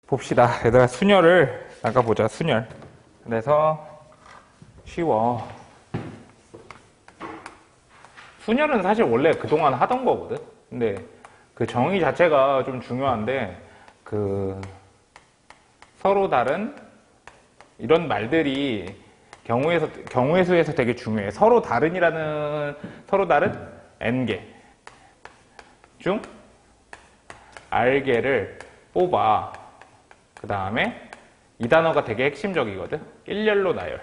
봅시다. 얘들아, 순열을 나가보자, 순열. 그래서 쉬워. 순열은 사실 원래 그동안 하던 거거든. 근데 그 정의 자체가 좀 중요한데, 서로 다른 이런 말들이 경우의 수에서 되게 중요해. 서로 다른 n개 중 r개를 뽑아. 그 다음에 이 단어가 되게 핵심적이거든. 일렬로 나열.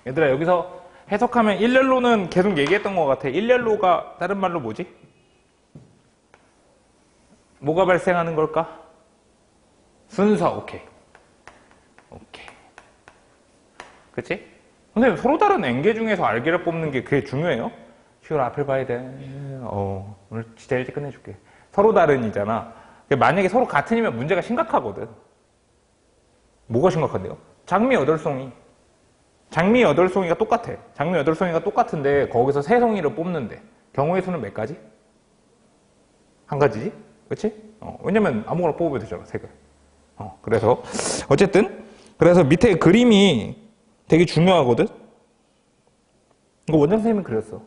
얘들아, 여기서 해석하면 일렬로는 계속 얘기했던 것 같아. 일렬로가 다른 말로 뭐지? 뭐가 발생하는 걸까? 순서. 오케이. 그치? 선생님, 서로 다른 n개 중에서 r개를 뽑는 게 그게 중요해요? 시월 앞을 봐야 돼. 오늘 진짜 일찍 끝내줄게. 서로 다른이잖아. 만약에 서로 같은이면 문제가 심각하거든. 뭐가 심각한데요? 장미 8송이. 장미 8송이가 똑같아. 장미 8송이가 똑같은데 거기서 3송이를 뽑는데 경우의 수는 몇 가지? 한 가지지? 그치? 왜냐면 아무거나 뽑으면 되잖아, 3개. 그래서 어쨌든 그래서 밑에 그림이 되게 중요하거든? 이거 원장 선생님이 그렸어.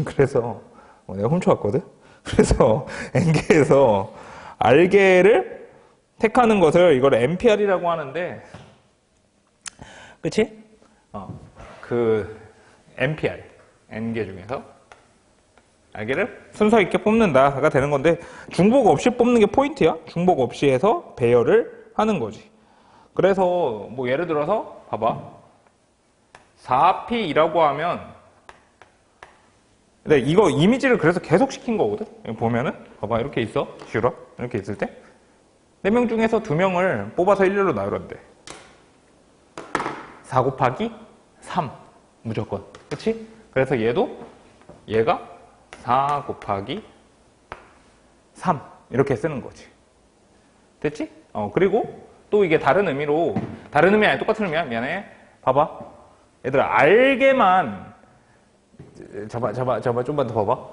그래서 내가 훔쳐왔거든? 그래서 n개에서 r개를 택하는 것을 이걸 NPR이라고 하는데, 그치? NPR, n개 중에서 r개를 순서 있게 뽑는다가 되는 건데, 중복 없이 뽑는 게 포인트야. 중복 없이 해서 배열을 하는 거지. 그래서 뭐 예를 들어서 봐봐, 4P라고 하면, 근데 이거 이미지를 그래서 계속 시킨 거거든. 보면은 봐봐, 이렇게 있어. 슈러 이렇게 있을 때 4명 중에서 2명을 뽑아서 일렬로 나열한대. 4 곱하기 3 무조건. 그치? 그래서 얘가 4 곱하기 3 이렇게 쓰는 거지. 됐지? 그리고 또 이게 다른 의미 아니야, 똑같은 의미야. 미안해. 봐봐, 얘들아, r개만 좀만 더 봐봐.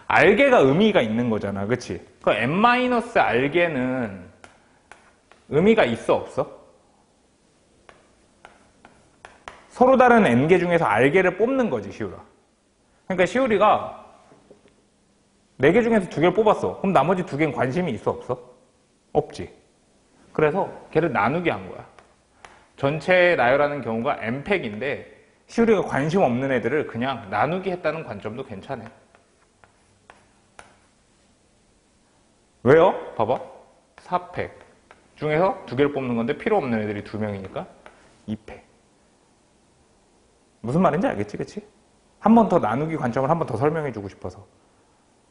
r개가 의미가 있는 거잖아, 그치? 그 n-r개는 의미가 있어, 없어? 서로 다른 n개 중에서 r개를 뽑는 거지, 시우라. 그러니까 시우리가 4개 중에서 2개를 뽑았어. 그럼 나머지 2개는 관심이 있어, 없어? 없지. 그래서 걔를 나누게 한 거야. 전체 나열하는 경우가 n팩인데 시우리가 관심 없는 애들을 그냥 나누기 했다는 관점도 괜찮아요. 왜요? 봐봐, 4팩 중에서 2개를 뽑는 건데 필요 없는 애들이 2명이니까 2팩. 무슨 말인지 알겠지? 그치? 한 번 더 나누기 관점을 한 번 더 설명해 주고 싶어서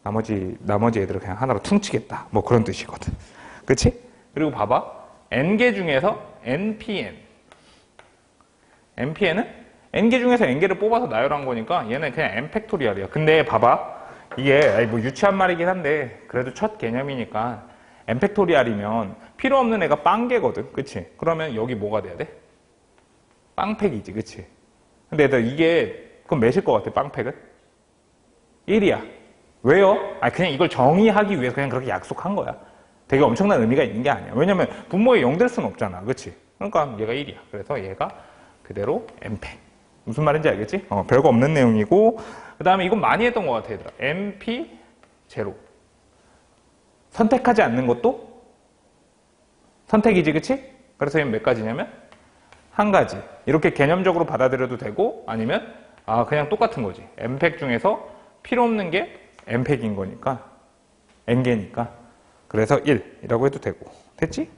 나머지 애들을 그냥 하나로 퉁치겠다, 뭐 그런 뜻이거든. 그치? 그리고 봐봐, n개 중에서 npn은 n개 중에서 n개를 뽑아서 나열한 거니까 얘는 그냥 n팩토리얼이야. 근데 봐봐, 이게 뭐 유치한 말이긴 한데 그래도 첫 개념이니까 n팩토리얼이면 필요 없는 애가 빵개거든. 그치? 그러면 여기 뭐가 돼야 돼? 빵팩이지. 그치? 근데 얘들 이게 그럼 몇일 것 같아, 빵팩은? 1이야. 왜요? 그냥 이걸 정의하기 위해서 그냥 그렇게 약속한 거야. 되게 엄청난 의미가 있는 게 아니야. 왜냐면 분모에 0 될 수는 없잖아. 그치? 그러니까 얘가 1이야. 그래서 얘가 그대로 n팩. 무슨 말인지 알겠지? 별거 없는 내용이고, 그 다음에 이건 많이 했던 것 같아, 얘들아. np0. 선택하지 않는 것도 선택이지, 그치? 그래서 얘는 몇 가지냐면 한 가지. 이렇게 개념적으로 받아들여도 되고, 아니면 그냥 똑같은 거지. n팩 중에서 필요 없는 게 n팩인 거니까, n개니까. 그래서 1이라고 해도 되고. 됐지?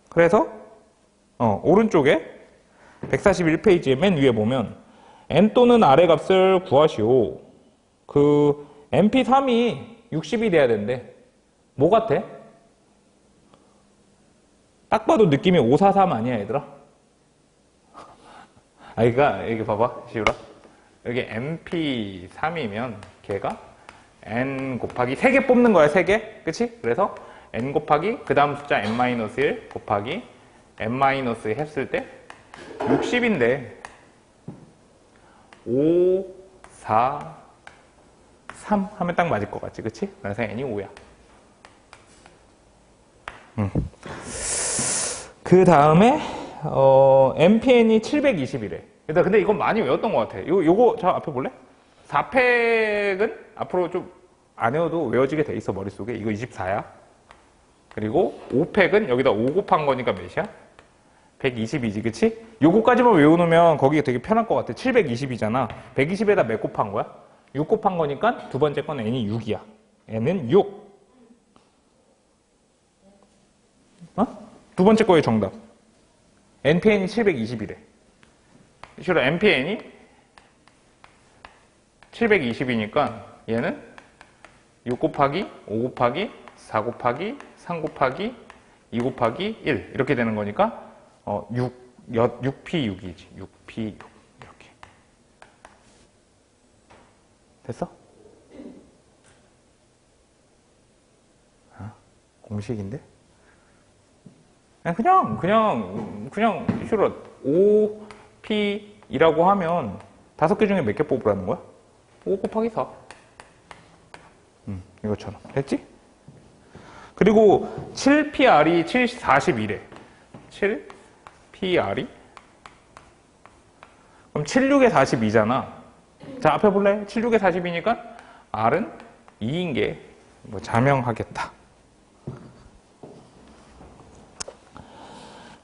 그래서 오른쪽에 141페이지의 맨 위에 보면 n 또는 r의 값을 구하시오. np3이 60이 돼야 된대. 뭐 같아? 딱 봐도 느낌이 543 아니야, 얘들아? 그러니까 여기 봐봐, 시우라. 여기 np3이면 걔가 n 곱하기 3개 뽑는 거야, 3개. 그치? 그래서 n 곱하기 그 다음 숫자 n-1 곱하기 n-1 했을 때 60인데 5, 4, 3 하면 딱 맞을 것 같지, 그치? 그래서 n이 5야. 그 다음에 MPN이 720이래. 근데 이건 많이 외웠던 것 같아. 요거 저 앞에 볼래? 4팩은 앞으로 좀 안 외워도 외워지게 돼 있어, 머릿속에. 이거 24야. 그리고 5팩은 여기다 5 곱한 거니까 몇이야? 122지, 그치? 요거까지만 외워놓으면 거기가 되게 편할 것 같아. 720이잖아. 120에다 몇 곱한 거야? 6 곱한 거니까 두 번째 건 n이 6이야. n은 6. 두 번째 거의 정답. NPN이 720이래. 실은 NPN이 720이니까 얘는 6 곱하기 5 곱하기 4 곱하기 3 곱하기 2 곱하기 1 이렇게 되는 거니까 6P6이지. 6P6 이렇게. 됐어? 공식인데? 그냥 실은 5P이라고 하면 5개 중에 몇 개 뽑으라는 거야? 5 곱하기 4. 이것처럼. 됐지? 그리고 7PR이 41이래. 7PR이? 그럼 76에 42잖아. 자, 앞에 볼래? 76에 40이니까 R은 2인 게 뭐 자명하겠다.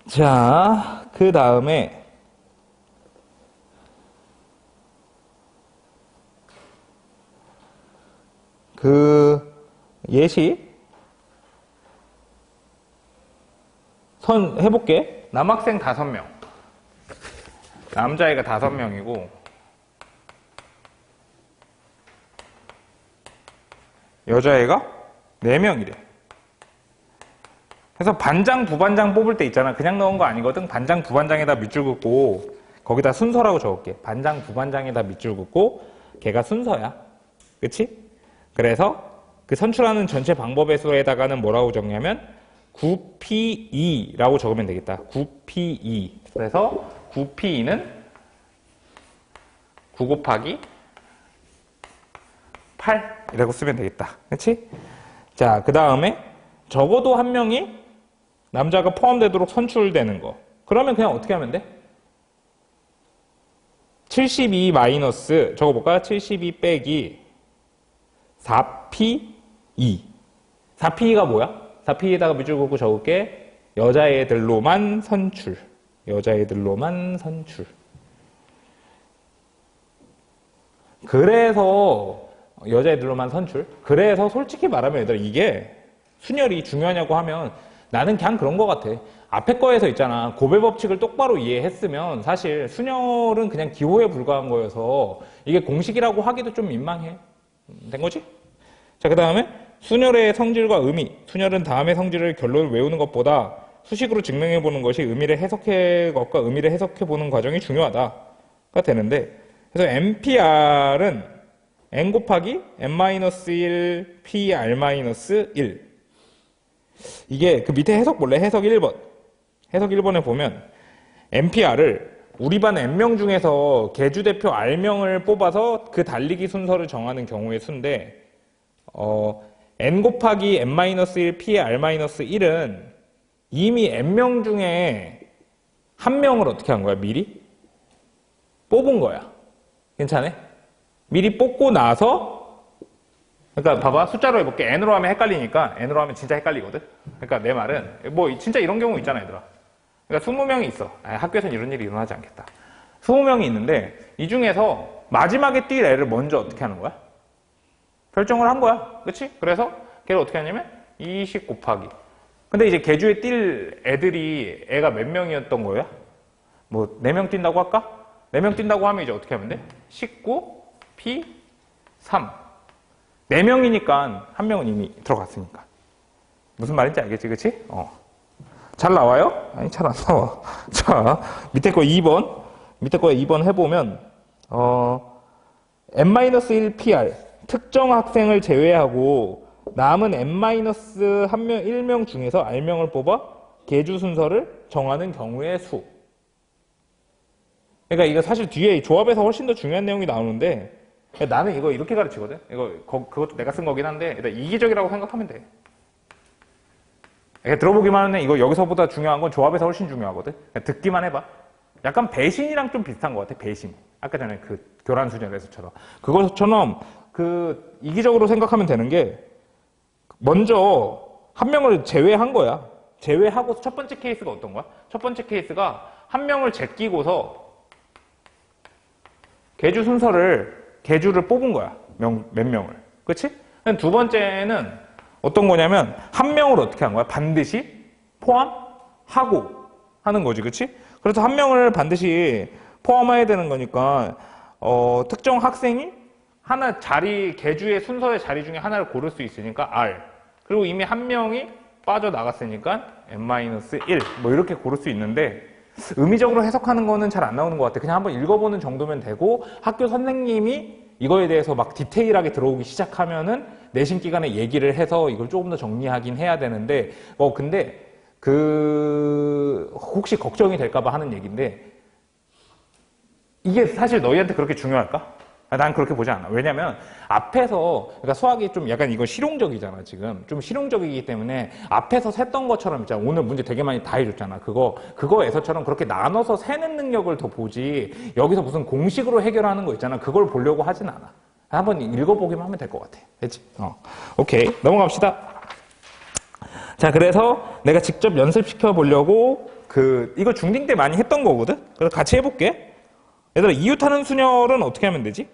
자, 그 다음에 예시 해볼게. 남학생 5명, 남자애가 5명이고 여자애가 4명이래. 그래서 반장, 부반장 뽑을 때 있잖아. 그냥 넣은 거 아니거든. 반장, 부반장에다 밑줄 긋고 거기다 순서라고 적을게. 반장, 부반장에다 밑줄 긋고 걔가 순서야. 그치? 그래서 그 선출하는 전체 방법의 수에다가는 뭐라고 적냐면 9P2라고 적으면 되겠다. 9P2. 그래서 9P2는 9 곱하기 8 이라고 쓰면 되겠다. 그치? 자, 그 다음에 적어도 한 명이 남자가 포함되도록 선출되는 거. 그러면 그냥 어떻게 하면 돼? 72 마이너스 적어볼까? 72 빼기 4P2. 4P가 뭐야? 4P에다가 밑줄 긋고 적을게. 여자애들로만 선출. 여자애들로만 선출. 그래서 여자애들로만 선출. 그래서 솔직히 말하면 얘들아, 이게 순열이 중요하냐고 하면 나는 그냥 그런 거 같아. 앞에 거에서 있잖아. 고배 법칙을 똑바로 이해했으면 사실 순열은 그냥 기호에 불과한 거여서 이게 공식이라고 하기도 좀 민망해. 된 거지? 자, 그 다음에 순열의 성질과 의미. 순열은 다음의 성질을 결론을 외우는 것보다 수식으로 증명해보는 것이 의미를 해석해보는 과정이 중요하다가 되는데, 그래서 NPR은 n 곱하기 n-1 PR-1. 이게 그 밑에 해석 볼래? 해석 1번. 해석 1번에 보면 NPR을 우리 반 n명 중에서 개주대표 R명을 뽑아서 그 달리기 순서를 정하는 경우의 수인데, n 곱하기 n-1 PR-1은 이미 n명 중에 한 명을 어떻게 한 거야? 미리 뽑은 거야. 괜찮아? 미리 뽑고 나서, 그러니까 봐봐, 숫자로 해볼게. n으로 하면 헷갈리니까 n으로 하면 진짜 헷갈리거든. 그러니까 내 말은 뭐 진짜 이런 경우 있잖아, 얘들아. 그러니까 20명이 있어. 학교에서는 이런 일이 일어나지 않겠다. 20명이 있는데 이 중에서 마지막에 뛸 애를 먼저 어떻게 하는 거야? 결정을 한 거야. 그치? 그래서 걔를 어떻게 하냐면 20 곱하기. 근데 이제 개주에 뛸 애들이 애가 몇 명이었던 거야? 뭐 4명 뛴다고 할까? 4명 뛴다고 하면 이제 어떻게 하면 돼? 19 P 3. 4명이니까 한 명은 이미 들어갔으니까. 무슨 말인지 알겠지? 그치? 잘 나와요? 아니, 잘 안 나와. 자, 밑에 거 2번. 밑에 거 2번 해보면, n-1 PR. 특정 학생을 제외하고 남은 n-1명 중에서 R명을 뽑아 개주 순서를 정하는 경우의 수. 그러니까 이거 사실 뒤에 조합에서 훨씬 더 중요한 내용이 나오는데 나는 이거 이렇게 가르치거든. 그것도 내가 쓴 거긴 한데 일단 이기적이라고 생각하면 돼. 그러니까 들어보기만 하면 이거 여기서보다 중요한 건 조합에서 훨씬 중요하거든. 그냥 듣기만 해봐. 약간 배신이랑 좀 비슷한 것 같아. 배신. 아까 전에 그 교란 수녀에서처럼 그것처럼 그 이기적으로 생각하면 되는 게 먼저 한 명을 제외한 거야. 제외하고 첫 번째 케이스가 어떤 거야? 첫 번째 케이스가 한 명을 제끼고서 계주 순서를 계주를 뽑은 거야. 몇 명을. 그치? 두 번째는 어떤 거냐면 한 명을 어떻게 한 거야? 반드시 포함하고 하는 거지. 그치? 그래서 한 명을 반드시 포함해야 되는 거니까 특정 학생이 하나 계주의 순서의 자리 중에 하나를 고를 수 있으니까 R. 그리고 이미 한 명이 빠져나갔으니까 n-1 뭐 이렇게 고를 수 있는데 의미적으로 해석하는 거는 잘 안 나오는 것 같아. 그냥 한번 읽어보는 정도면 되고 학교 선생님이 이거에 대해서 막 디테일하게 들어오기 시작하면은 내신 기간에 얘기를 해서 이걸 조금 더 정리하긴 해야 되는데 근데 혹시 걱정이 될까봐 하는 얘기인데 이게 사실 너희한테 그렇게 중요할까? 난 그렇게 보지 않아. 왜냐면 앞에서 그러니까 수학이 좀 약간 이건 실용적이잖아. 지금 좀 실용적이기 때문에 앞에서 셌던 것처럼 있잖아. 오늘 문제 되게 많이 다 해줬잖아. 그거에서처럼 그렇게 나눠서 세는 능력을 더 보지 여기서 무슨 공식으로 해결하는 거 있잖아. 그걸 보려고 하진 않아. 한번 읽어보기만 하면 될 것 같아. 됐지? 오케이. 넘어갑시다. 자, 그래서 내가 직접 연습시켜 보려고 이거 중딩 때 많이 했던 거거든? 그래서 같이 해볼게. 얘들아, 이웃하는 순열은 어떻게 하면 되지?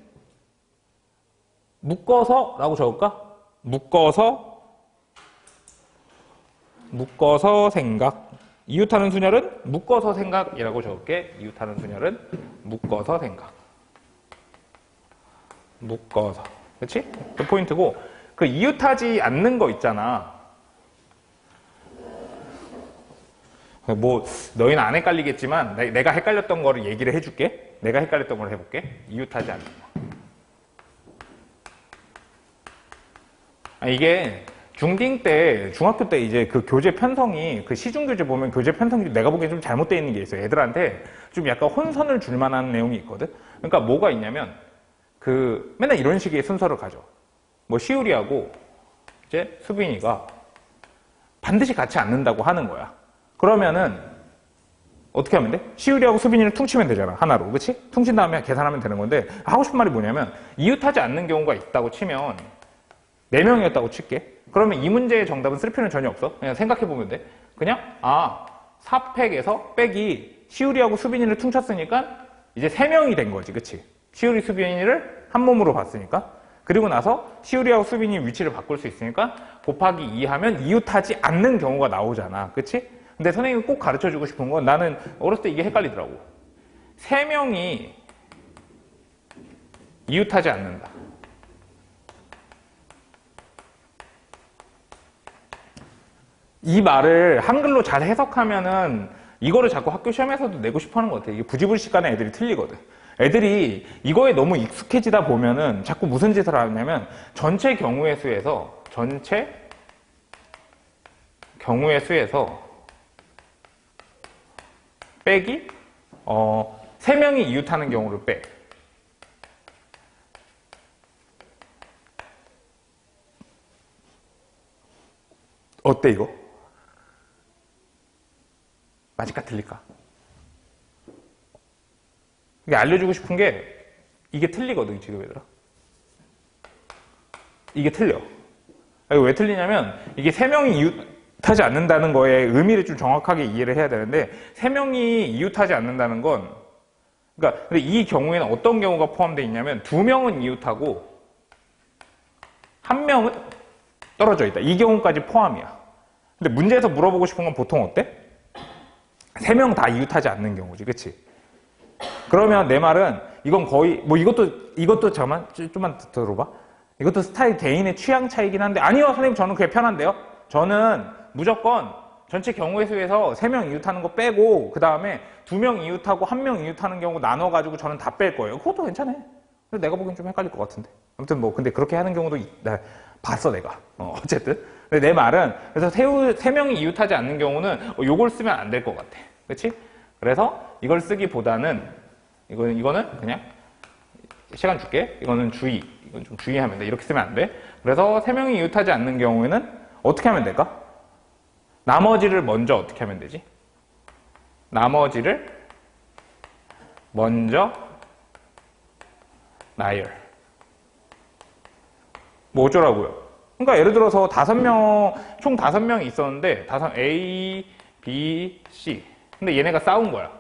묶어서 라고 적을까? 묶어서 생각. 이웃하는 순열은 묶어서 생각이라고 적을게. 이웃하는 순열은 묶어서 생각. 묶어서. 그치? 그 포인트고, 그 이웃하지 않는 거 있잖아. 뭐, 너희는 안 헷갈리겠지만, 내가 헷갈렸던 거를 얘기를 해줄게. 내가 헷갈렸던 걸 해볼게. 이웃하지 않는 거. 이게 중딩 때, 중학교 때 이제 그 교재 편성이, 그 시중교재 보면 교재 편성이 내가 보기엔 좀 잘못되어 있는 게 있어요. 애들한테 좀 약간 혼선을 줄 만한 내용이 있거든? 그러니까 뭐가 있냐면, 맨날 이런 식의 순서를 가져. 뭐, 시우리하고, 이제 수빈이가 반드시 같이 앉는다고 하는 거야. 그러면은, 어떻게 하면 돼? 시우리하고 수빈이를 퉁치면 되잖아. 하나로. 그치? 퉁친 다음에 계산하면 되는 건데, 하고 싶은 말이 뭐냐면, 이웃하지 않는 경우가 있다고 치면, 4명이었다고 칠게. 그러면 이 문제의 정답은 쓸 필요는 전혀 없어. 그냥 생각해보면 돼. 그냥, 4팩에서 빼기 시우리하고 수빈이를 퉁쳤으니까 이제 3명이 된 거지. 그치? 시우리, 수빈이를 한 몸으로 봤으니까. 그리고 나서 시우리하고 수빈이 위치를 바꿀 수 있으니까 곱하기 2 하면 이웃하지 않는 경우가 나오잖아. 그치? 근데 선생님이 꼭 가르쳐주고 싶은 건 나는 어렸을 때 이게 헷갈리더라고. 3명이 이웃하지 않는다. 이 말을 한글로 잘 해석하면은 이거를 자꾸 학교 시험에서도 내고 싶어 하는 것 같아. 이게 부지불식간에 애들이 틀리거든. 애들이 이거에 너무 익숙해지다 보면은 자꾸 무슨 짓을 하냐면 전체 경우의 수에서 빼기 3명이 이웃하는 경우를 빼. 어때 이거? 맞을까 틀릴까? 이게 알려주고 싶은 게 이게 틀리거든 지금 얘들아. 이게 틀려. 이거 왜 틀리냐면 이게 3명이 이웃하지 않는다는 거에 의미를 좀 정확하게 이해를 해야 되는데 3명이 이웃하지 않는다는 건 그러니까 근데 이 경우에는 어떤 경우가 포함되어 있냐면 2명은 이웃하고 1명은 떨어져 있다. 이 경우까지 포함이야. 근데 문제에서 물어보고 싶은 건 보통 어때? 3명 다 이웃하지 않는 경우지, 그치? 그러면 내 말은 이건 거의 뭐 이것도 잠깐만 좀만 들어봐. 이것도 스타일 개인의 취향 차이긴 한데 아니요 선생님 저는 그게 편한데요. 저는 무조건 전체 경우의 수에서 3명 이웃하는 거 빼고 그 다음에 2명 이웃하고 1명 이웃하는 경우 나눠가지고 저는 다 뺄 거예요. 그것도 괜찮아. 내가 보기엔 좀 헷갈릴 것 같은데. 아무튼 뭐 근데 그렇게 하는 경우도 봤어 내가. 어쨌든. 근데 내 말은 그래서 3명이 이웃하지 않는 경우는 요걸 쓰면 안 될 것 같아. 그렇지? 그래서 이걸 쓰기보다는 이거는 그냥 시간 줄게. 이거는 주의. 이건 좀 주의하면 돼. 이렇게 쓰면 안 돼. 그래서 3명이 이웃하지 않는 경우에는 어떻게 하면 될까? 나머지를 먼저 어떻게 하면 되지? 나머지를 먼저 나열. 뭐 어쩌라고요? 그러니까 예를 들어서 총 5명이 있었는데 A, B, C. 근데 얘네가 싸운 거야.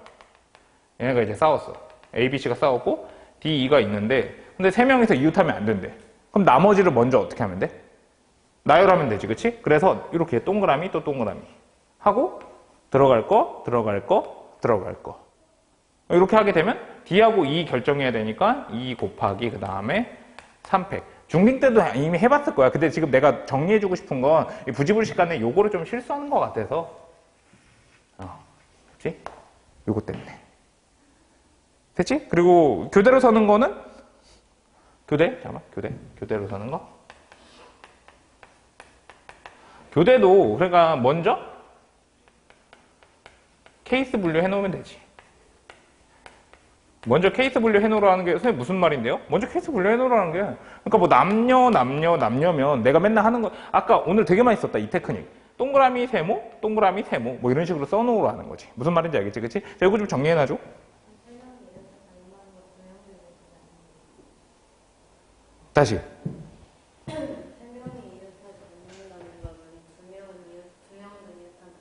얘네가 이제 싸웠어. A, B, C가 싸웠고 D, E가 있는데 근데 3명이서 이웃하면 안 된대. 그럼 나머지를 먼저 어떻게 하면 돼? 나열하면 되지, 그치? 그래서 이렇게 동그라미 또 동그라미 하고 들어갈 거, 들어갈 거, 들어갈 거. 이렇게 하게 되면 D하고 E 결정해야 되니까 2 곱하기 그 다음에 3팩. 중딩 때도 이미 해봤을 거야. 근데 지금 내가 정리해주고 싶은 건 부지불식 간에 요거를 좀 실수하는 것 같아서 그치? 요거 때문에. 됐지? 그리고 교대로 서는 거는 교대로 서는 거. 교대도 그러니까 먼저 케이스 분류 해놓으면 되지. 먼저 케이스 분류 해놓으라는 게 선생님 무슨 말인데요? 먼저 케이스 분류 해놓으라는 게 그러니까 뭐 남녀면 내가 맨날 하는 거 아까 오늘 되게 많이 썼다 이 테크닉. 동그라미 세모 뭐 이런 식으로 써놓으라는 거지. 무슨 말인지 알겠지? 그치? 자, 이거 좀 정리해놔줘. 다시. 3명이 이웃하지 않는다는 거는 2명은 이웃하면 안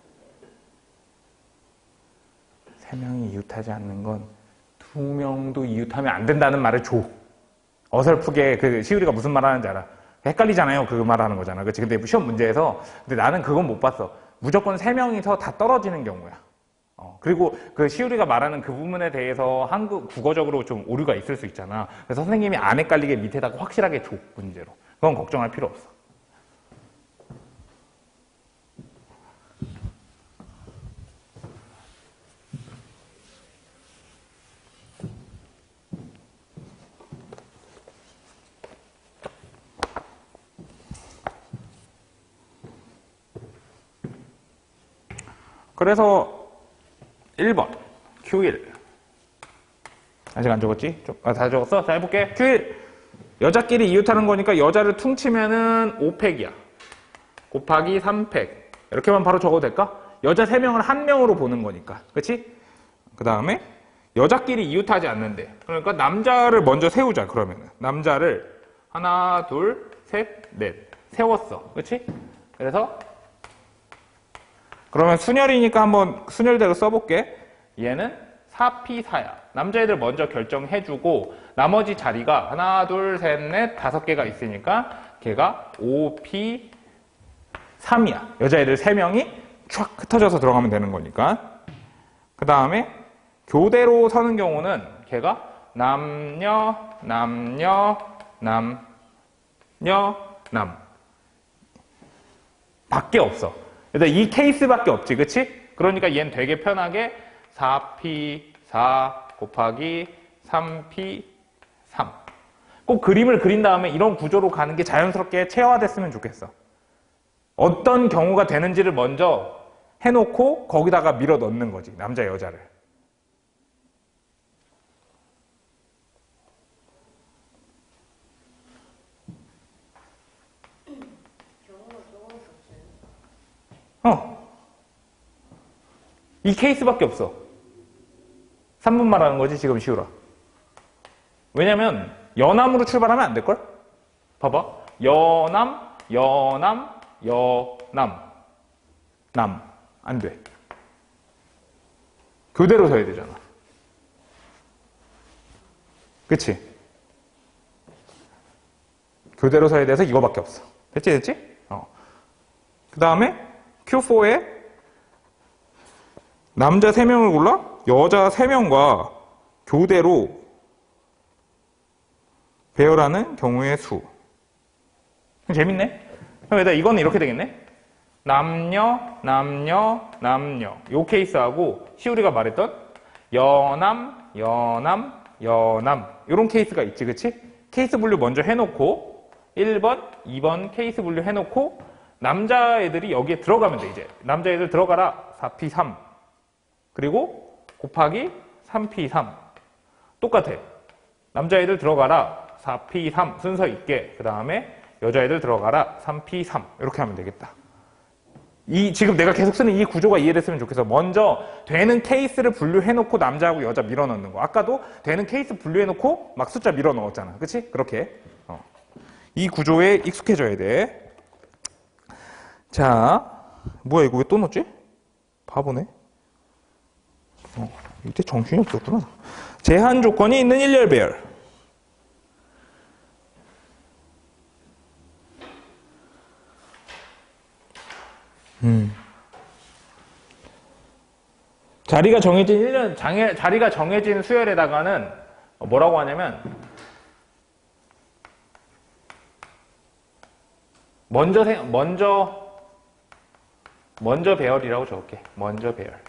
돼요. 3명이 이웃하지 않는 건 2명도 이웃하면 안 된다는 말을 줘. 어설프게 그 시우리가 무슨 말 하는지 알아. 헷갈리잖아요. 그 말하는 거잖아. 그치? 근데 시험 문제에서 근데 나는 그건 못 봤어. 무조건 3명이서 다 떨어지는 경우야. 그리고 그 시우리가 말하는 그 부분에 대해서 한국 국어적으로 좀 오류가 있을 수 있잖아. 그래서 선생님이 안 헷갈리게 밑에다가 확실하게 줘, 문제로. 그건 걱정할 필요 없어. 그래서 1번 Q1 아직 안 적었지? 다 적었어? 자 해볼게. Q1 여자끼리 이웃하는 거니까 여자를 퉁치면은 5팩이야 곱하기 3팩 이렇게만 바로 적어도 될까? 여자 3명을 1명으로 보는 거니까 그치? 그 다음에 여자끼리 이웃하지 않는데 그러니까 남자를 먼저 세우자. 그러면은 남자를 하나 둘 셋 넷 세웠어. 그치? 그래서 그러면 순열이니까 한번 순열대로 써볼게. 얘는 4P4야. 남자애들 먼저 결정해주고 나머지 자리가 하나, 둘, 셋, 넷, 5개가 있으니까 걔가 5P3이야. 여자애들 3명이 촥 흩어져서 들어가면 되는 거니까. 그 다음에 교대로 서는 경우는 걔가 남녀, 남녀, 남녀, 남 밖에 없어. 일단 이 케이스밖에 없지, 그치? 그러니까 얘는 되게 편하게 4P4 곱하기 3P3 꼭 그림을 그린 다음에 이런 구조로 가는 게 자연스럽게 체화됐으면 좋겠어. 어떤 경우가 되는지를 먼저 해놓고 거기다가 밀어 넣는 거지, 남자 여자를. 이 케이스밖에 없어. 3분 말하는 거지 지금 시우라. 왜냐면 여남으로 출발하면 안 될걸? 봐봐. 여남, 여남, 여남. 남. 안 돼. 교대로 서야 되잖아. 그치? 교대로 서야 돼서 이거밖에 없어. 됐지? 그 다음에 Q4에 남자 3명을 골라 여자 3명과 교대로 배열하는 경우의 수. 재밌네. 그럼 이거는 이렇게 되겠네. 남녀, 남녀, 남녀. 요 케이스하고 시우리가 말했던 여남, 여남, 여남. 요런 케이스가 있지, 그치? 케이스 분류 먼저 해놓고 1번, 2번 케이스 분류 해놓고 남자애들이 여기에 들어가면 돼, 이제. 남자애들 들어가라. 4P3. 그리고 곱하기 3P3. 똑같아. 남자애들 들어가라. 4P3 순서 있게. 그 다음에 여자애들 들어가라. 3P3 이렇게 하면 되겠다. 지금 내가 계속 쓰는 이 구조가 이해됐으면 좋겠어. 먼저 되는 케이스를 분류해놓고 남자하고 여자 밀어넣는 거. 아까도 되는 케이스 분류해놓고 막 숫자 밀어넣었잖아. 그치? 그렇게. 이 구조에 익숙해져야 돼. 자, 뭐야 이거 왜 또 넣었지? 바보네. 이때 정신이 없었구나. 제한 조건이 있는 일렬 배열. 자리가 정해진 수열에다가는 뭐라고 하냐면 먼저 배열이라고 적을게. 먼저 배열.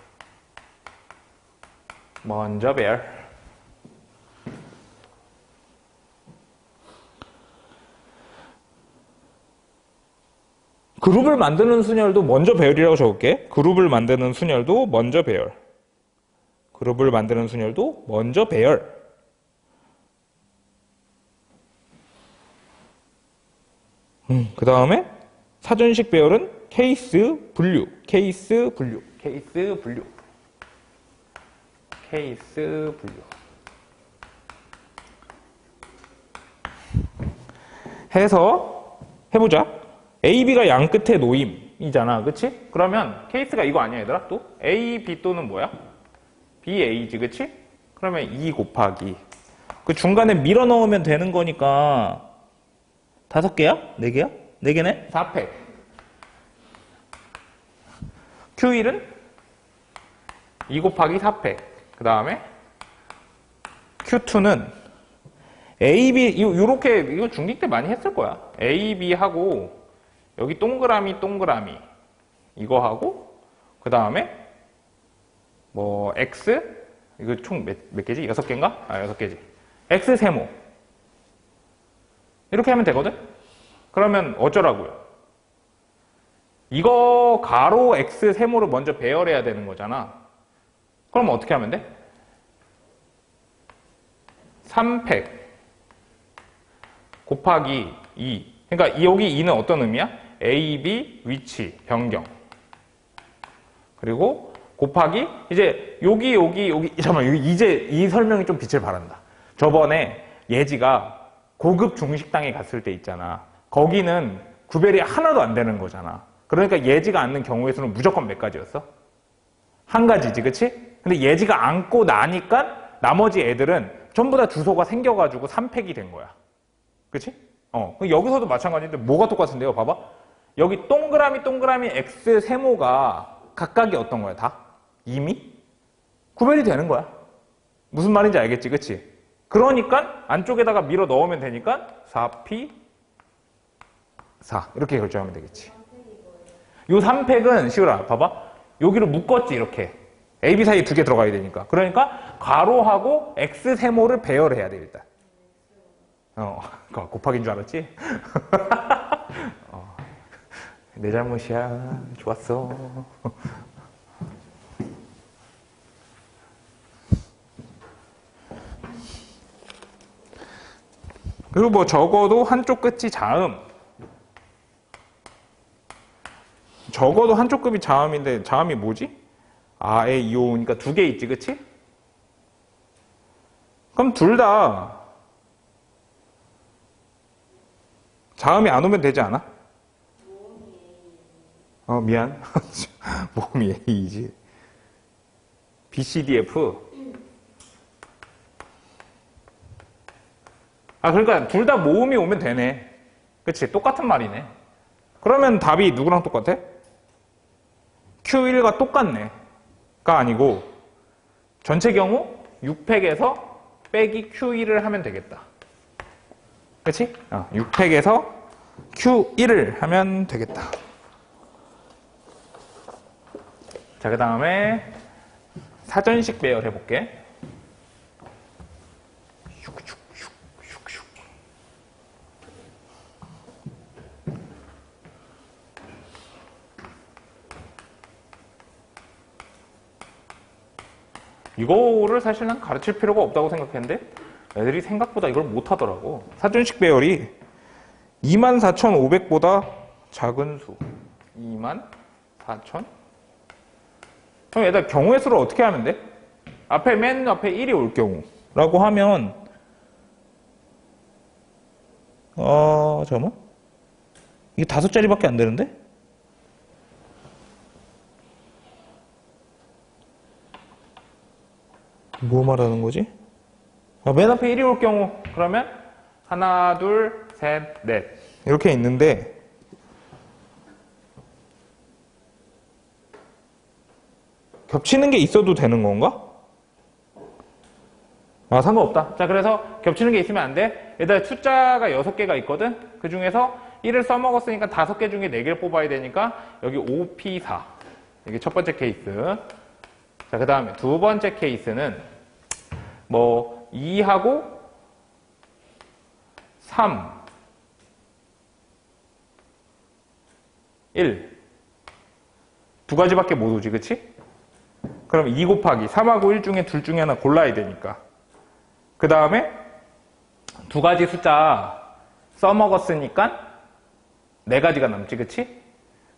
그룹을 만드는 순열도 먼저 배열이라고 적을게. 그룹을 만드는 순열도 먼저 배열. 그 다음에 사전식 배열은 케이스 분류. 해서 해보자. A, B가 양 끝에 놓임이잖아. 그치? 그러면 케이스가 이거 아니야 얘들아? 또? A, B 또는 뭐야? B, A지. 그치? 그러면 2 곱하기 그 중간에 밀어 넣으면 되는 거니까 5개야? 4개야? 4개네? 4팩. Q1은 2 곱하기 4팩. 그 다음에 Q2는 A, B, 요렇게, 이거 중딩 때 많이 했을 거야. A, B 하고, 여기 동그라미, 이거 하고, 그 다음에, 뭐, X, 이거 총 몇 개지? 6개인가? 6개지. X 세모. 이렇게 하면 되거든? 그러면 어쩌라고요? 이거 가로 X 세모를 먼저 배열해야 되는 거잖아. 그럼 어떻게 하면 돼? 3팩. 곱하기 2. 그러니까 여기 2는 어떤 의미야? A, B 위치 변경. 그리고 곱하기 이제 여기 잠깐만 이제 이 설명이 좀 빛을 발한다. 저번에 예지가 고급 중식당에 갔을 때 있잖아. 거기는 구별이 하나도 안 되는 거잖아. 그러니까 예지가 앉는 경우의 수는 무조건 몇 가지였어? 한 가지지, 그치? 근데 예지가 앉고 나니까 나머지 애들은 전부 다 주소가 생겨가지고 3팩이 된 거야. 그치? 여기서도 마찬가지인데 뭐가 똑같은데요? 봐봐. 여기 동그라미 X 세모가 각각이 어떤 거야? 다? 이미? 구별이 되는 거야. 무슨 말인지 알겠지? 그치? 그러니까 안쪽에다가 밀어 넣으면 되니까 4P 4 이렇게 결정하면 되겠지. 요 3팩은 시우라 봐봐. 여기로 묶었지 이렇게. A, B 사이에 2개 들어가야 되니까. 그러니까 가로하고 X 세모를 배열해야 돼 일단. 곱하기인 줄 알았지? 내 잘못이야. 좋았어. 그리고 뭐 적어도 한쪽 끝이 자음. 적어도 한쪽 끝이 자음인데 자음이 뭐지? 아, 에, 이, 오니까 2개 있지, 그치? 그럼 둘 다 자음이 안 오면 되지 않아? 미안. 모음이 A이지. B, C, D, F. 그러니까 둘 다 모음이 오면 되네. 그치? 똑같은 말이네. 그러면 답이 누구랑 똑같아? Q1과 똑같네. 가 아니고 전체 경우 6팩에서 빼기 Q1을 하면 되겠다. 그치? 6팩에서 Q1을 하면 되겠다. 자, 그 다음에 사전식 배열 해볼게. 이거를 사실 난 가르칠 필요가 없다고 생각했는데 애들이 생각보다 이걸 못하더라고. 사준식 배열이 24,500보다 작은 수. 24,000? 그럼 얘들 경우의 수를 어떻게 하면 돼? 맨 앞에 1이 올 경우라고 하면 잠깐만. 이게 5자리밖에 안 되는데? 뭐 말하는 거지? 맨 앞에 1이 올 경우 그러면 하나, 둘, 셋, 넷 이렇게 있는데 겹치는 게 있어도 되는 건가? 상관없다. 자, 그래서 겹치는 게 있으면 안 돼. 일단 숫자가 6개가 있거든. 그 중에서 1을 써먹었으니까 5개 중에 4개를 뽑아야 되니까 여기 5P4 이게 첫 번째 케이스. 자, 그 다음에 두 번째 케이스는 2하고 3, 1 두 가지밖에 못 오지, 그치? 그럼 2 곱하기 3하고 1 중에 둘 중에 하나 골라야 되니까. 그 다음에 두 가지 숫자 써먹었으니까 4가지가 남지, 그치?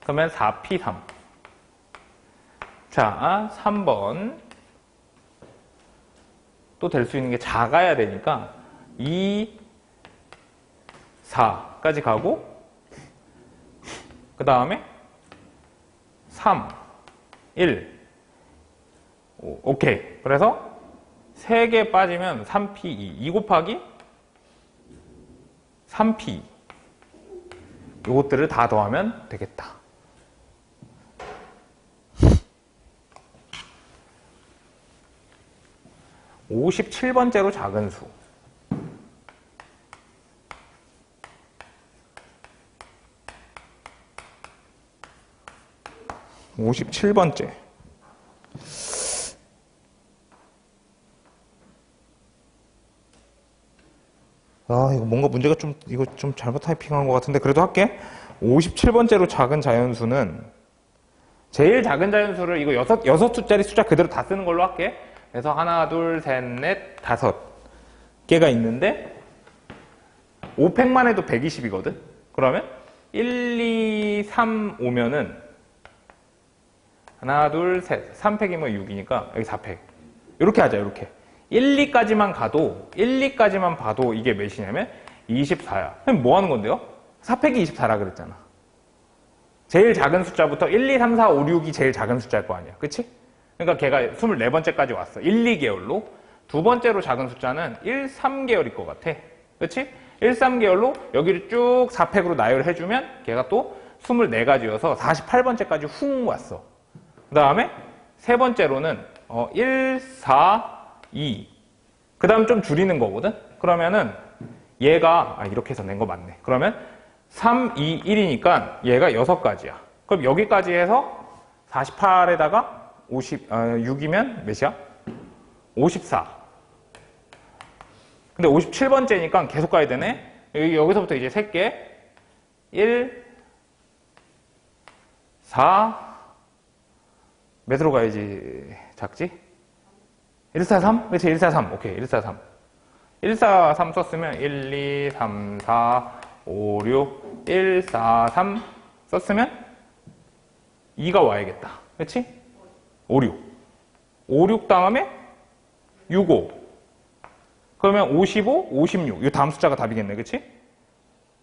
그러면 4P3. 자, 3번. 또 될 수 있는 게 작아야 되니까 2, 4까지 가고 그 다음에 3, 1. 오케이. 그래서 3개 빠지면 3P2. 2 곱하기 3P. 요것들을 다 더하면 되겠다. (57번째로) 작은 수. (57번째) 이거 뭔가 문제가 이거 좀 잘못 타이핑한 것 같은데 그래도 할게. 57번째로 작은 자연수는 제일 작은 자연수를 이거 6숫자리 숫자 그대로 다 쓰는 걸로 할게. 그래서 하나, 둘, 셋, 넷, 5개가 있는데 5팩만 해도 120이거든. 그러면 1, 2, 3 오면은 하나, 둘, 셋, 3팩이면 6이니까 여기 4팩. 이렇게 하자, 이렇게. 1, 2까지만 가도 1, 2까지만 봐도 이게 몇이냐면 24야. 그럼 뭐 하는 건데요? 4팩이 24라 그랬잖아. 제일 작은 숫자부터 1, 2, 3, 4, 5, 6이 제일 작은 숫자일 거 아니야. 그치? 그러니까 걔가 24번째까지 왔어. 1, 2계열로. 두 번째로 작은 숫자는 1, 3계열일 것 같아. 그치? 1, 3계열로 여기를 쭉 4팩으로 나열해주면 걔가 또 24가지여서 48번째까지 훅 왔어. 그 다음에 세 번째로는 1, 4, 2. 그 다음 좀 줄이는 거거든? 그러면은 얘가 이렇게 해서 낸 거 맞네. 그러면 3, 2, 1이니까 얘가 6가지야. 그럼 여기까지 해서 48에다가 6이면 몇이야? 54. 근데 57번째니까 계속 가야 되네? 여기서부터 이제 3개. 1, 4, 몇으로 가야지 작지? 1, 4, 3? 그렇지, 1, 4, 3. 오케이, 1, 4, 3. 1, 4, 3 썼으면 1, 2, 3, 4, 5, 6, 1, 4, 3 썼으면 2가 와야겠다. 그렇지? 5, 6. 5, 6 다음에 6, 5. 그러면 55, 56. 이 다음 숫자가 답이겠네. 그렇지?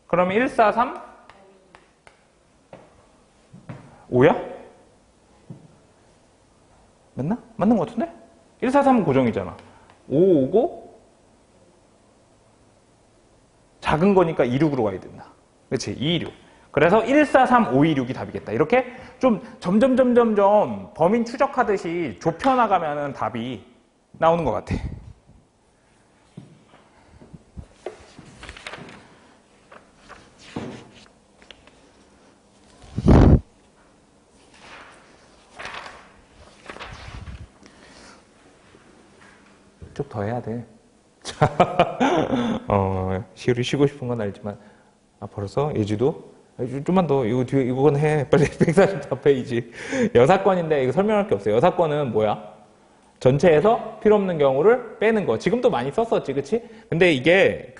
그러면 1, 4, 3 5야? 맞나? 맞는 것 같은데? 1, 4, 3은 고정이잖아. 5, 5고 작은 거니까 2, 6으로 가야 된다. 그렇지? 2, 6. 그래서 1, 4, 3, 5, 2, 6이 답이겠다. 이렇게 좀 점점 범인 추적하듯이 좁혀나가면 답이 나오는 것 같아. 좀 더 해야 돼. 시우리 쉬고 싶은 건 알지만, 벌써 예지도 좀만 더 이거 뒤에 이건 해. 빨리 144페이지. 여사건인데 이거 설명할 게 없어요. 여사건은 뭐야? 전체에서 필요 없는 경우를 빼는 거. 지금도 많이 썼었지, 그치? 근데 이게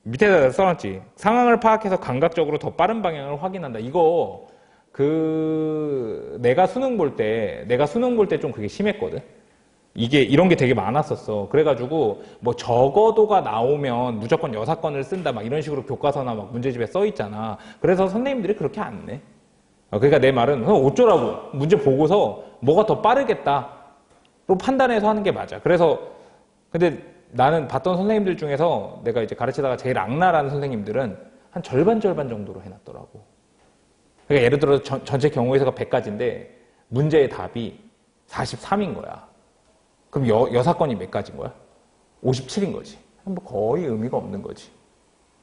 밑에다 써놨지. 상황을 파악해서 감각적으로 더 빠른 방향을 확인한다. 이거 내가 수능 볼 때 좀 그게 심했거든. 이게 이런 게 되게 많았었어. 그래가지고 뭐 적어도가 나오면 무조건 여사건을 쓴다 막 이런 식으로 교과서나 막 문제집에 써 있잖아. 그래서 선생님들이 그렇게 안 내. 그러니까 내 말은 어쩌라고 문제 보고서 뭐가 더 빠르겠다로 판단해서 하는 게 맞아. 그래서 근데 나는 봤던 선생님들 중에서 내가 이제 가르치다가 제일 악랄한 선생님들은 한 절반 정도로 해놨더라고. 그러니까 예를 들어 전체 경우에서가 100가지인데 문제의 답이 43인 거야. 그럼 여사건이 몇 가지인 거야? 57인 거지. 뭐 거의 의미가 없는 거지.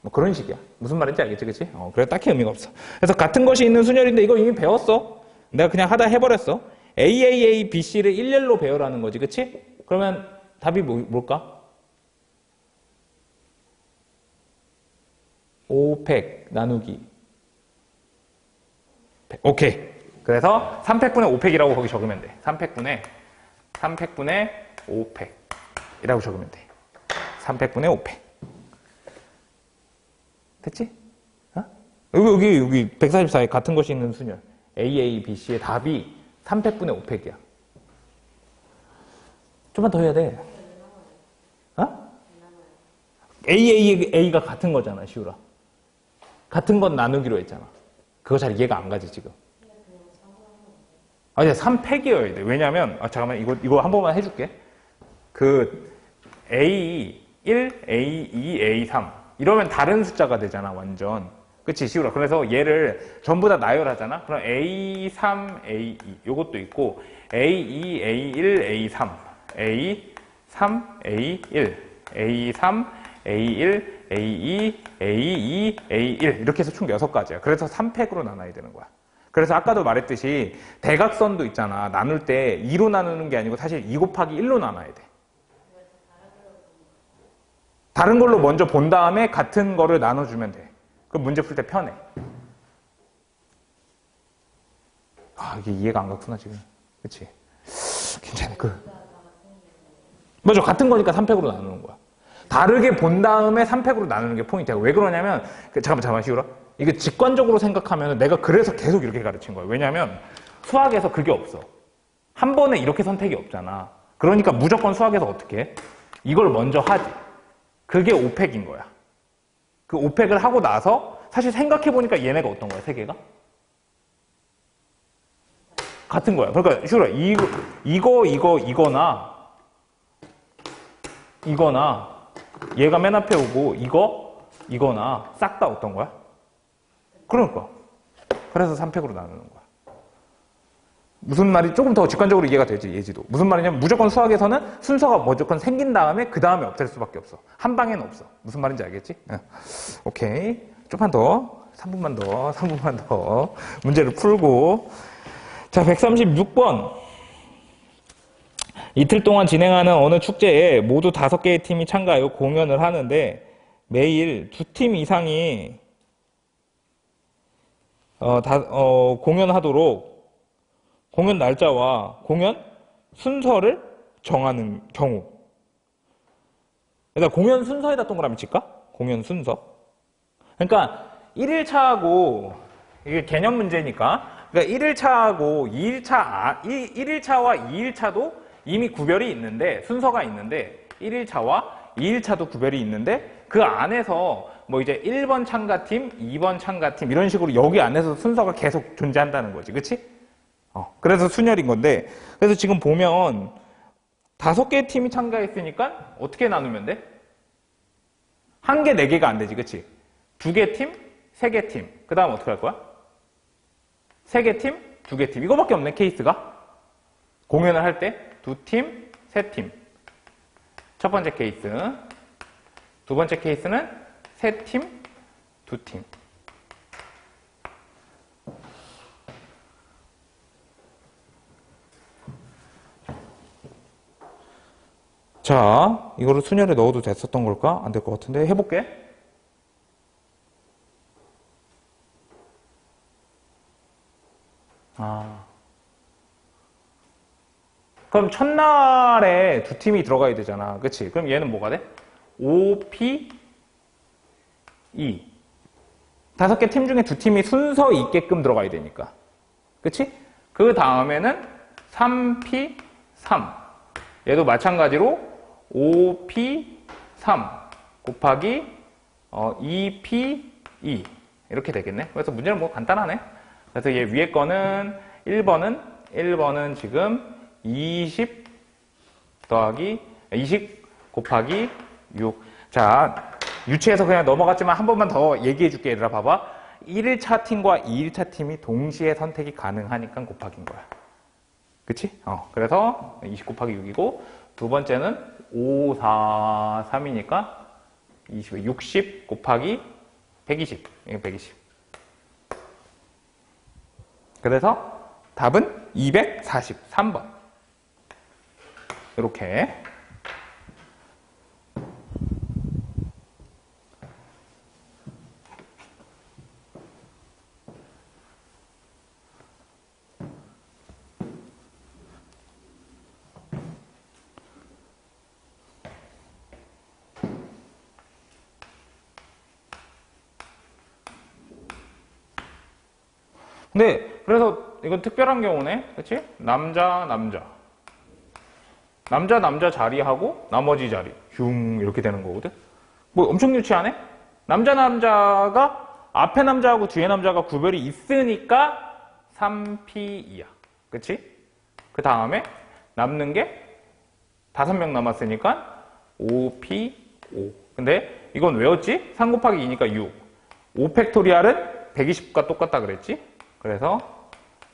뭐 그런 식이야. 무슨 말인지 알겠지, 그치? 그래 딱히 의미가 없어. 그래서 같은 것이 있는 순열인데 이거 이미 배웠어. 내가 그냥 하다 해버렸어. AAA, BC를 일렬로 배열하는 거지, 그치? 그러면 답이 뭘까? 500 나누기 100. 오케이. 그래서 3팩분의 5팩이라고 거기 적으면 돼. 3팩분의 5팩이라고 적으면 돼. 3팩분의 5팩. 됐지? 여기 144에 같은 것이 있는 순열. AA, BC의 답이 3팩분의 5팩이야. 좀만 더 해야 돼. A가 같은 거잖아, 시우라. 같은 건 나누기로 했잖아. 그거 잘 이해가 안 가지, 지금. 아니야, 3팩이어야 돼. 왜냐면, 잠깐만, 이거 한 번만 해줄게. A1, A2, A3. 이러면 다른 숫자가 되잖아, 완전. 그치, 시우라. 그래서 얘를 전부 다 나열하잖아? 그럼 A3, A2. 요것도 있고, A2, A1, A3. A3, A1. A3, A1, A2, A2, A1. 이렇게 해서 총 6가지야. 그래서 3팩으로 나눠야 되는 거야. 그래서 아까도 말했듯이 대각선도 있잖아. 나눌 때 2로 나누는 게 아니고 사실 2 곱하기 1로 나눠야 돼. 다른 걸로 먼저 본 다음에 같은 거를 나눠주면 돼. 그럼 문제 풀 때 편해. 이게 이해가 안 갔구나, 지금. 그치? 괜찮아. 맞아. 같은 거니까 3팩으로 나누는 거야. 다르게 본 다음에 3팩으로 나누는 게 포인트야. 왜 그러냐면, 잠깐만, 시우라. 이게 직관적으로 생각하면 내가 그래서 계속 이렇게 가르친 거야. 왜냐면 수학에서 그게 없어. 한 번에 이렇게 선택이 없잖아. 그러니까 무조건 수학에서 어떻게 해? 이걸 먼저 하지. 그게 5팩인 거야. 그 5팩을 하고 나서 사실 생각해보니까 얘네가 어떤 거야, 세 개가? 같은 거야. 그러니까 시우라, 이거나 얘가 맨 앞에 오고 이거나 싹 다 어떤 거야? 그러니까. 그래서 3팩으로 나누는 거야. 무슨 말이 조금 더 직관적으로 이해가 되지, 예지도. 무슨 말이냐면 무조건 수학에서는 순서가 무조건 생긴 다음에 그 다음에 없앨 수밖에 없어. 한 방에는 없어. 무슨 말인지 알겠지? 오케이. 조금만 더. 3분만 더. 문제를 풀고. 자, 136번. 이틀 동안 진행하는 어느 축제에 모두 5개의 팀이 참가하여 공연을 하는데 매일 2팀 이상이 공연하도록 공연 날짜와 공연 순서를 정하는 경우. 일단 공연 순서에다 동그라미 칠까? 공연 순서. 그러니까 1일차하고 이게 개념 문제니까 그러니까 1일차하고 1일차와 2일차도 이미 구별이 있는데 순서가 있는데 1일차와 2일차도 구별이 있는데 그 안에서 뭐 이제 1번 참가팀, 2번 참가팀 이런 식으로 여기 안에서 순서가 계속 존재한다는 거지. 그치? 그래서 순열인 건데 그래서 지금 보면 5개의 팀이 참가했으니까 어떻게 나누면 돼? 1개, 4개가 안 되지. 그치? 2개 팀, 3개 팀. 그 다음 어떻게 할 거야? 3개 팀, 2개 팀. 이거밖에 없네, 케이스가. 공연을 할 때 2팀, 3팀. 첫 번째 케이스. 두 번째 케이스는 3팀, 2팀. 자, 이거를 순열에 넣어도 됐었던 걸까? 안 될 것 같은데. 해볼게. 그럼 첫날에 두 팀이 들어가야 되잖아. 그치? 그럼 얘는 뭐가 돼? 5P 2. 5개 팀 중에 두 팀이 순서 있게끔 들어가야 되니까. 그치? 그 다음에는 3P 3. 얘도 마찬가지로 5P 3 곱하기 2P 2. 이렇게 되겠네. 그래서 문제는 뭐 간단하네. 그래서 얘 위에 거는 1번은 지금 20 더하기 20 곱하기 6. 자, 유치해서 그냥 넘어갔지만 한 번만 더 얘기해 줄게. 얘들아 봐봐. 1일차 팀과 2일차 팀이 동시에 선택이 가능하니까 곱하기인 거야. 그치? 그래서 20 곱하기 6이고 두 번째는 5, 4, 3이니까 60 곱하기 120. 이거 120. 그래서 답은 243번. 이렇게. 근데 그래서 이건 특별한 경우네. 그치? 남자 자리하고 나머지 자리 흉 이렇게 되는 거거든. 뭐 엄청 유치하네. 남자가 앞에 남자하고 뒤에 남자가 구별이 있으니까 3P2야. 그치? 그 다음에 남는 게 5명 남았으니까 5P5. 근데 이건 외웠지? 3 곱하기 2니까 6. 5팩토리알은 120과 똑같다 그랬지? 그래서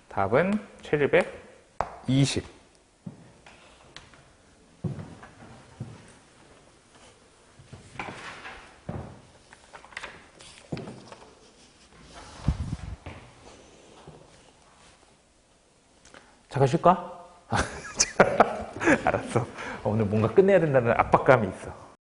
답은 720. 잠깐 쉴까? 알았어. 오늘 뭔가 끝내야 된다는 압박감이 있어.